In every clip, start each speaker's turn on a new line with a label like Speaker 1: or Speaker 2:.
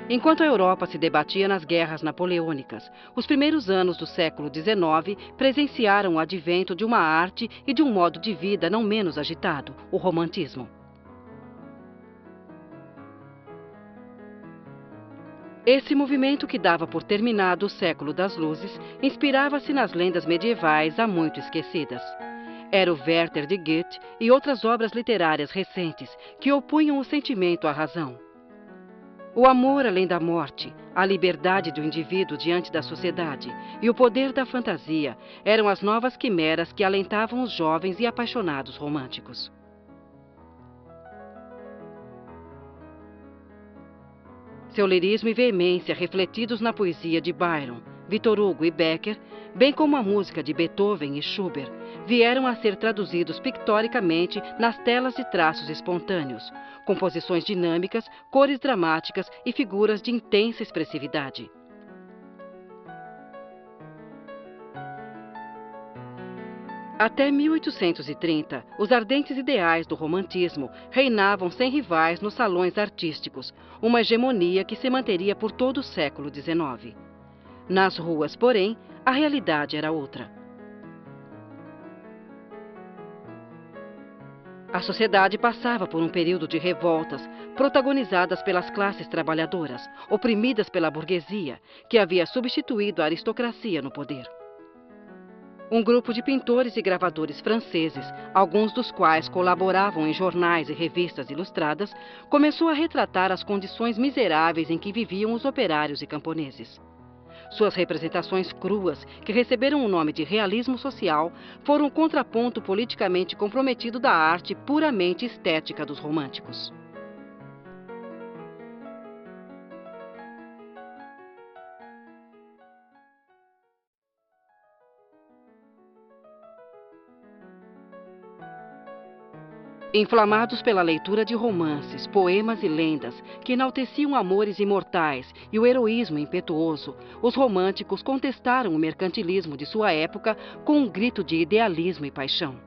Speaker 1: Enquanto a Europa se debatia nas guerras napoleônicas, os primeiros anos do século XIX presenciaram o advento de uma arte e de um modo de vida não menos agitado, o romantismo. Esse movimento, que dava por terminado o século das luzes, inspirava-se nas lendas medievais há muito esquecidas. Era o Werther de Goethe e outras obras literárias recentes que opunham o sentimento à razão. O amor além da morte, a liberdade do indivíduo diante da sociedade e o poder da fantasia eram as novas quimeras que alentavam os jovens e apaixonados românticos. Seu lirismo e veemência, refletidos na poesia de Byron, Victor Hugo e Becker, bem como a música de Beethoven e Schubert, vieram a ser traduzidos pictoricamente nas telas de traços espontâneos, composições dinâmicas, cores dramáticas e figuras de intensa expressividade. Até 1830, os ardentes ideais do romantismo reinavam sem rivais nos salões artísticos, uma hegemonia que se manteria por todo o século XIX. Nas ruas, porém, a realidade era outra. A sociedade passava por um período de revoltas, protagonizadas pelas classes trabalhadoras, oprimidas pela burguesia, que havia substituído a aristocracia no poder. Um grupo de pintores e gravadores franceses, alguns dos quais colaboravam em jornais e revistas ilustradas, começou a retratar as condições miseráveis em que viviam os operários e camponeses. Suas representações cruas, que receberam o nome de realismo social, foram o contraponto politicamente comprometido da arte puramente estética dos românticos. Inflamados pela leitura de romances, poemas e lendas que enalteciam amores imortais e o heroísmo impetuoso, os românticos contestaram o mercantilismo de sua época com um grito de idealismo e paixão.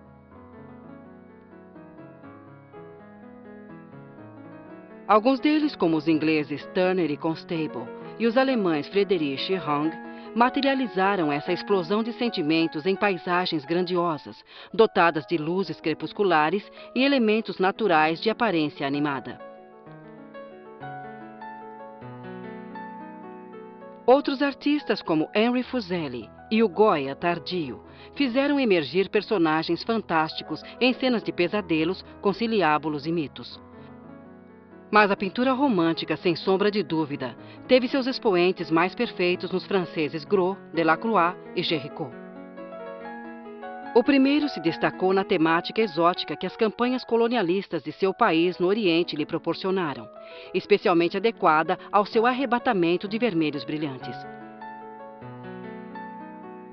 Speaker 1: Alguns deles, como os ingleses Turner e Constable e os alemães Friedrich e Hang, materializaram essa explosão de sentimentos em paisagens grandiosas, dotadas de luzes crepusculares e elementos naturais de aparência animada. Outros artistas, como Henri Fuseli e o Goya tardio, fizeram emergir personagens fantásticos em cenas de pesadelos, conciliábulos e mitos. Mas a pintura romântica, sem sombra de dúvida, teve seus expoentes mais perfeitos nos franceses Gros, Delacroix e Géricault. O primeiro se destacou na temática exótica que as campanhas colonialistas de seu país no Oriente lhe proporcionaram, especialmente adequada ao seu arrebatamento de vermelhos brilhantes.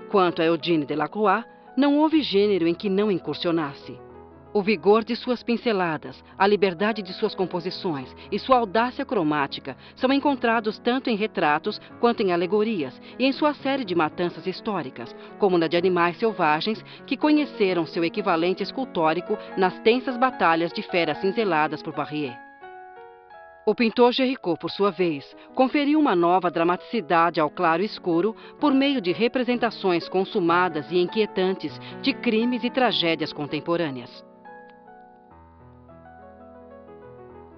Speaker 1: Quanto a Eugène Delacroix, não houve gênero em que não incursionasse. O vigor de suas pinceladas, a liberdade de suas composições e sua audácia cromática são encontrados tanto em retratos quanto em alegorias e em sua série de matanças históricas, como na de animais selvagens que conheceram seu equivalente escultórico nas tensas batalhas de feras cinzeladas por Barrier. O pintor Géricault, por sua vez, conferiu uma nova dramaticidade ao claro escuro por meio de representações consumadas e inquietantes de crimes e tragédias contemporâneas.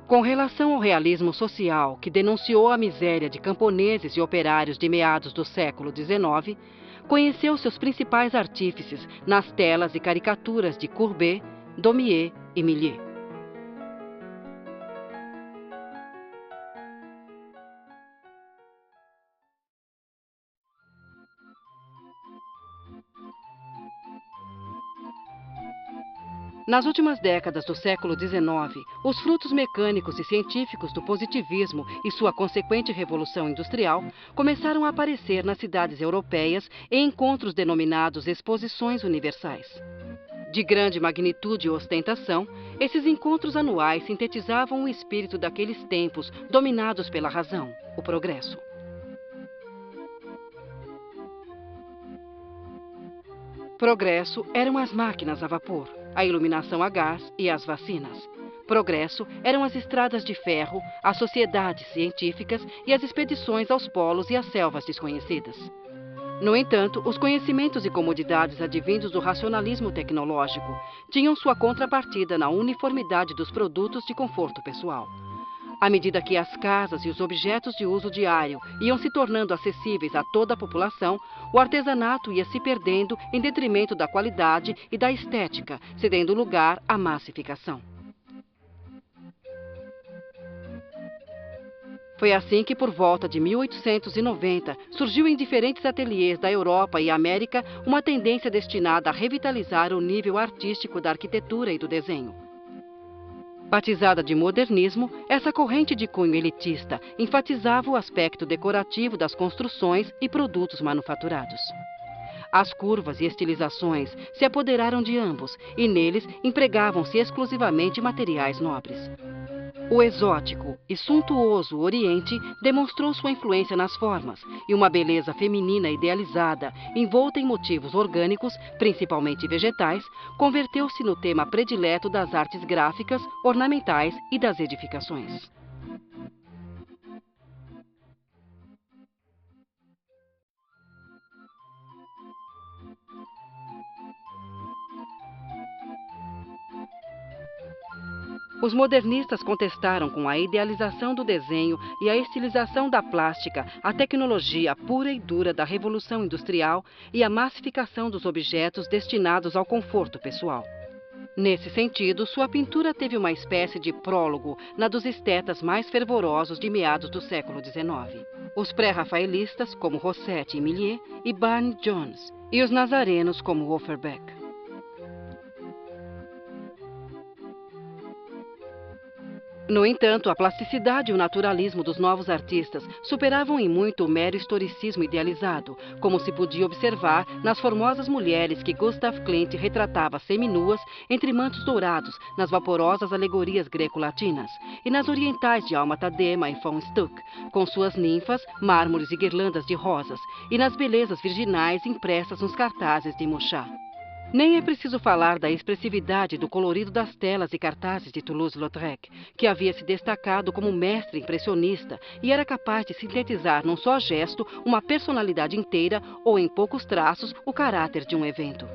Speaker 1: Com relação ao realismo social, que denunciou a miséria de camponeses e operários de meados do século XIX, conheceu seus principais artífices nas telas e caricaturas de Courbet, Daumier e Millet. Nas últimas décadas do século XIX, os frutos mecânicos e científicos do positivismo e sua consequente revolução industrial começaram a aparecer nas cidades europeias em encontros denominados exposições universais. De grande magnitude e ostentação, esses encontros anuais sintetizavam o espírito daqueles tempos dominados pela razão, o progresso. Progresso eram as máquinas a vapor, a iluminação a gás e as vacinas. Progresso eram as estradas de ferro, as sociedades científicas e as expedições aos polos e às selvas desconhecidas. No entanto, os conhecimentos e comodidades advindos do racionalismo tecnológico tinham sua contrapartida na uniformidade dos produtos de conforto pessoal. À medida que as casas e os objetos de uso diário iam se tornando acessíveis a toda a população, o artesanato ia se perdendo em detrimento da qualidade e da estética, cedendo lugar à massificação. Foi assim que, por volta de 1890, surgiu em diferentes ateliês da Europa e América uma tendência destinada a revitalizar o nível artístico da arquitetura e do desenho. Batizada de modernismo, essa corrente de cunho elitista enfatizava o aspecto decorativo das construções e produtos manufaturados. As curvas e estilizações se apoderaram de ambos e neles empregavam-se exclusivamente materiais nobres. O exótico e suntuoso Oriente demonstrou sua influência nas formas e uma beleza feminina idealizada, envolta em motivos orgânicos, principalmente vegetais, converteu-se no tema predileto das artes gráficas, ornamentais e das edificações. Os modernistas contestaram com a idealização do desenho e a estilização da plástica a tecnologia pura e dura da Revolução Industrial e a massificação dos objetos destinados ao conforto pessoal. Nesse sentido, sua pintura teve uma espécie de prólogo na dos estetas mais fervorosos de meados do século XIX. Os pré-rafaelistas, como Rossetti e Millet, e Barney Jones, e os nazarenos, como Offerbeck. No entanto, a plasticidade e o naturalismo dos novos artistas superavam em muito o mero historicismo idealizado, como se podia observar nas formosas mulheres que Gustav Klimt retratava seminuas entre mantos dourados nas vaporosas alegorias greco-latinas, e nas orientais de Alma Tadema e von Stuck, com suas ninfas, mármores e guirlandas de rosas, e nas belezas virginais impressas nos cartazes de Mochat. Nem é preciso falar da expressividade do colorido das telas e cartazes de Toulouse-Lautrec, que havia se destacado como mestre impressionista e era capaz de sintetizar num só gesto uma personalidade inteira ou, em poucos traços, o caráter de um evento.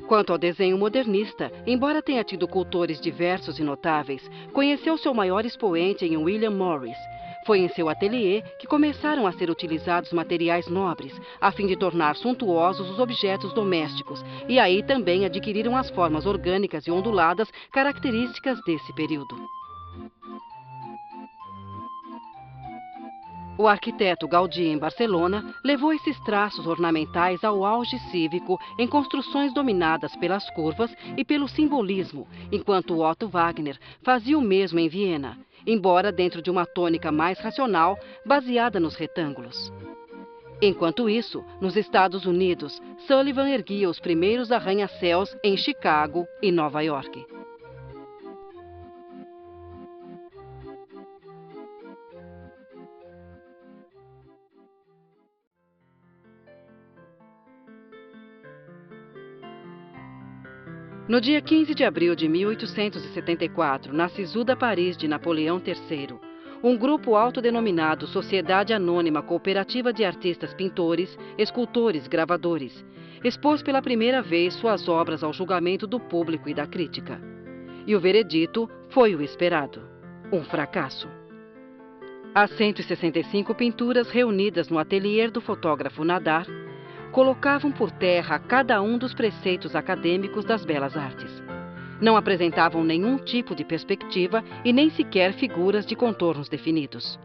Speaker 1: Quanto ao desenho modernista, embora tenha tido cultores diversos e notáveis, conheceu seu maior expoente em William Morris. Foi em seu ateliê que começaram a ser utilizados materiais nobres, a fim de tornar suntuosos os objetos domésticos, e aí também adquiriram as formas orgânicas e onduladas características desse período. O arquiteto Gaudí, em Barcelona, levou esses traços ornamentais ao auge cívico em construções dominadas pelas curvas e pelo simbolismo, enquanto Otto Wagner fazia o mesmo em Viena, embora dentro de uma tônica mais racional, baseada nos retângulos. Enquanto isso, nos Estados Unidos, Sullivan erguia os primeiros arranha-céus em Chicago e Nova York. No dia 15 de abril de 1874, na sisuda Paris de Napoleão III, um grupo autodenominado Sociedade Anônima Cooperativa de Artistas Pintores, Escultores, Gravadores, expôs pela primeira vez suas obras ao julgamento do público e da crítica. E o veredito foi o esperado: um fracasso. As 165 pinturas reunidas no ateliê do fotógrafo Nadar colocavam por terra cada um dos preceitos acadêmicos das belas artes. Não apresentavam nenhum tipo de perspectiva e nem sequer figuras de contornos definidos.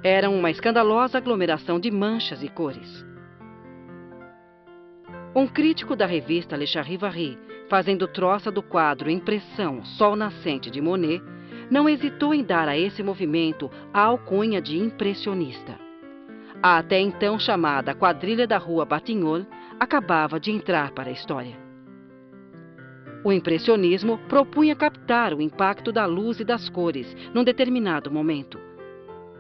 Speaker 1: Eram uma escandalosa aglomeração de manchas e cores. Um crítico da revista Le Charivari, fazendo troça do quadro Impressão Sol Nascente de Monet, não hesitou em dar a esse movimento a alcunha de impressionista. A até então chamada Quadrilha da Rua Batignolles acabava de entrar para a história. O impressionismo propunha captar o impacto da luz e das cores num determinado momento.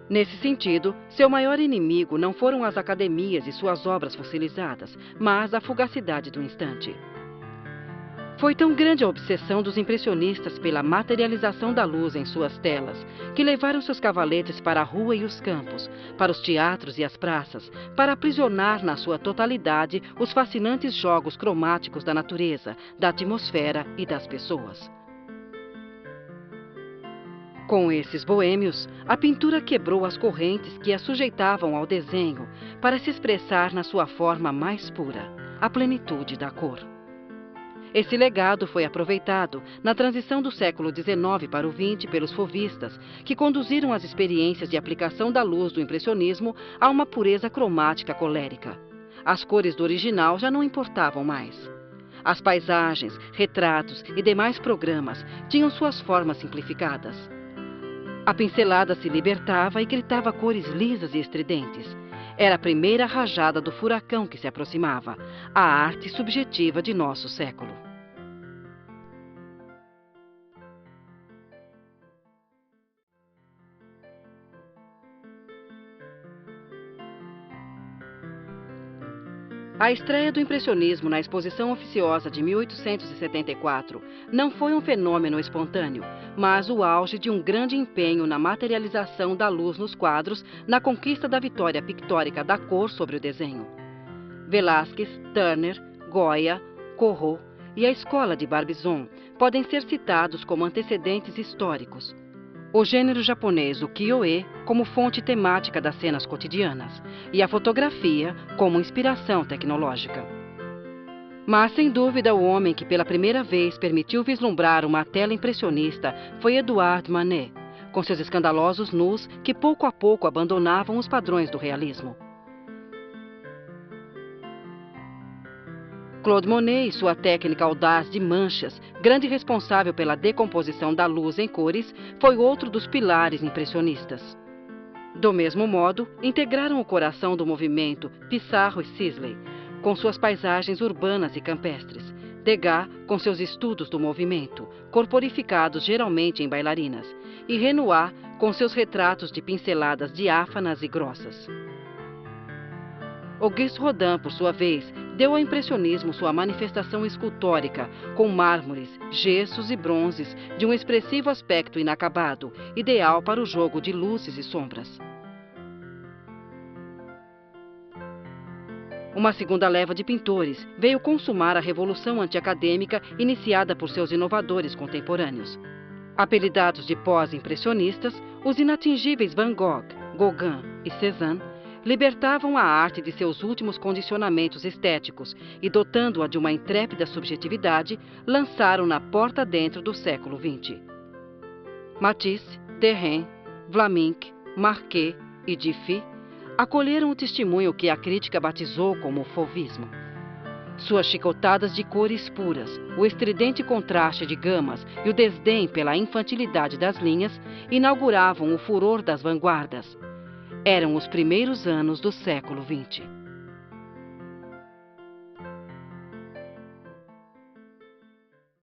Speaker 1: Nesse sentido, seu maior inimigo não foram as academias e suas obras fossilizadas, mas a fugacidade do instante. Foi tão grande a obsessão dos impressionistas pela materialização da luz em suas telas, que levaram seus cavaletes para a rua e os campos, para os teatros e as praças, para aprisionar na sua totalidade os fascinantes jogos cromáticos da natureza, da atmosfera e das pessoas. Com esses boêmios, a pintura quebrou as correntes que a sujeitavam ao desenho para se expressar na sua forma mais pura, a plenitude da cor. Esse legado foi aproveitado na transição do século XIX para o XX pelos fauvistas, que conduziram as experiências de aplicação da luz do impressionismo a uma pureza cromática colérica. As cores do original já não importavam mais. As paisagens, retratos e demais programas tinham suas formas simplificadas. A pincelada se libertava e gritava cores lisas e estridentes. Era a primeira rajada do furacão que se aproximava, a arte subjetiva de nosso século. A estreia do impressionismo na Exposição Oficiosa de 1874 não foi um fenômeno espontâneo, mas o auge de um grande empenho na materialização da luz nos quadros, na conquista da vitória pictórica da cor sobre o desenho. Velázquez, Turner, Goya, Corot e a escola de Barbizon podem ser citados como antecedentes históricos. O gênero japonês ukiyo-e como fonte temática das cenas cotidianas e a fotografia como inspiração tecnológica. Mas, sem dúvida, o homem que pela primeira vez permitiu vislumbrar uma tela impressionista foi Edouard Manet, com seus escandalosos nus que pouco a pouco abandonavam os padrões do realismo. Claude Monet e sua técnica audaz de manchas, grande responsável pela decomposição da luz em cores, foi outro dos pilares impressionistas. Do mesmo modo, integraram o coração do movimento Pissarro e Sisley, com suas paisagens urbanas e campestres, Degas com seus estudos do movimento, corporificados geralmente em bailarinas, e Renoir com seus retratos de pinceladas diáfanas e grossas. Auguste Rodin, por sua vez, deu ao impressionismo sua manifestação escultórica, com mármores, gessos e bronzes de um expressivo aspecto inacabado, ideal para o jogo de luzes e sombras. Uma segunda leva de pintores veio consumar a revolução antiacadêmica iniciada por seus inovadores contemporâneos. Apelidados de pós-impressionistas, os inatingíveis Van Gogh, Gauguin e Cézanne libertavam a arte de seus últimos condicionamentos estéticos e, dotando-a de uma intrépida subjetividade, lançaram-na porta dentro do século XX. Matisse, Derain, Vlaminck, Marquet e Dufy acolheram o testemunho que a crítica batizou como fauvismo. Suas chicotadas de cores puras, o estridente contraste de gamas e o desdém pela infantilidade das linhas inauguravam o furor das vanguardas. Eram os primeiros anos do século XX.